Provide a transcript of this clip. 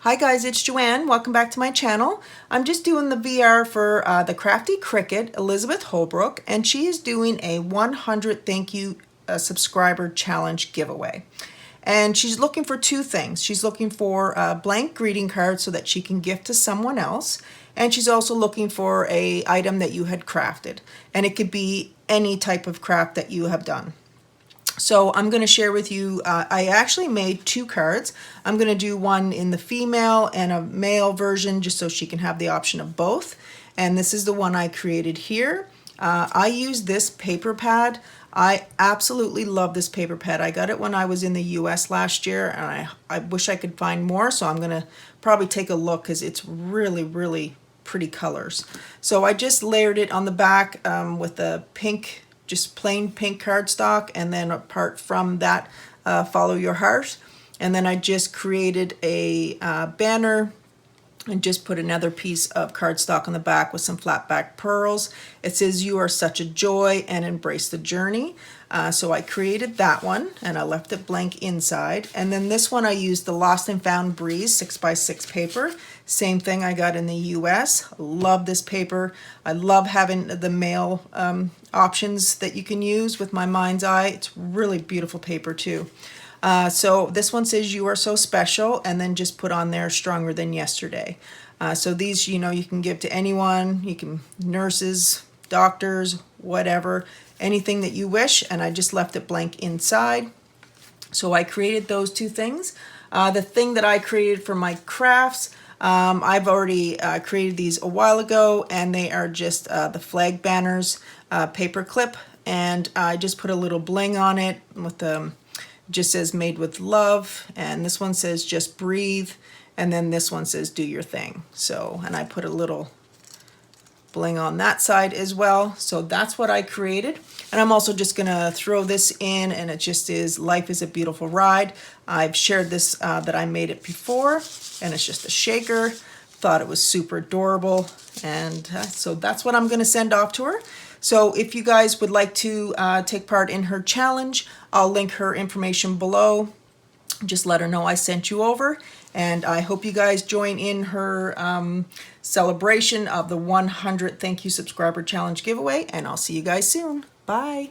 Hi guys, it's Joanne. Welcome back to my channel. I'm just doing the VR for Thecraftycricket ElizabethHolbrook, and she is doing a 100 thank you subscriber challenge giveaway. And she's looking for two things. She's looking for a blank greeting card so that she can gift to someone else, and she's also looking for a item that you had crafted. And it could be any type of craft that you have done. So I'm going to share with you, I actually made two cards. I'm going to do one in the female and a male version just so she can have the option of both. And this is the one I created here. I use this paper pad. I absolutely love this paper pad. I got it when I was in the US last year, and I wish I could find more, so I'm going to probably take a look because it's really pretty colors. So I just layered it on the back with the pink, just plain pink cardstock, and then apart from that, follow your heart. And then I just created a banner and just put another piece of cardstock on the back with some flat back pearls. It says, "You are such a joy and embrace the journey." So I created that one and I left it blank inside. And then this one I used the Lost and Found Breeze 6x6 paper. Same thing I got in the US. Love this paper. I love having the mail options that you can use with my mind's eye. It's really beautiful paper too. So this one says, "You are so special," and then just put on there, "Stronger than yesterday." So these, you know, you can give to anyone. You can, nurses, doctors, whatever, anything that you wish. And I just left it blank inside. So I created those two things. The thing that I created for my crafts, I've already created these a while ago, and they are just the flag banners paper clip, and I just put a little bling on it with the just says "Made with Love," and this one says "Just Breathe," and then this one says "Do Your Thing." So, and I put a little bling on that side as well. So that's what I created. And I'm also just gonna throw this in, and it just is "Life is a Beautiful Ride." I've shared this that I made it before, and it's just a shaker. Thought it was super adorable, and so that's what I'm gonna send off to her. So if you guys would like to take part in her challenge, I'll link her information below. Just let her know I sent you over, and I hope you guys join in her celebration of the 100 Thank You Subscriber Challenge giveaway, and I'll see you guys soon. Bye.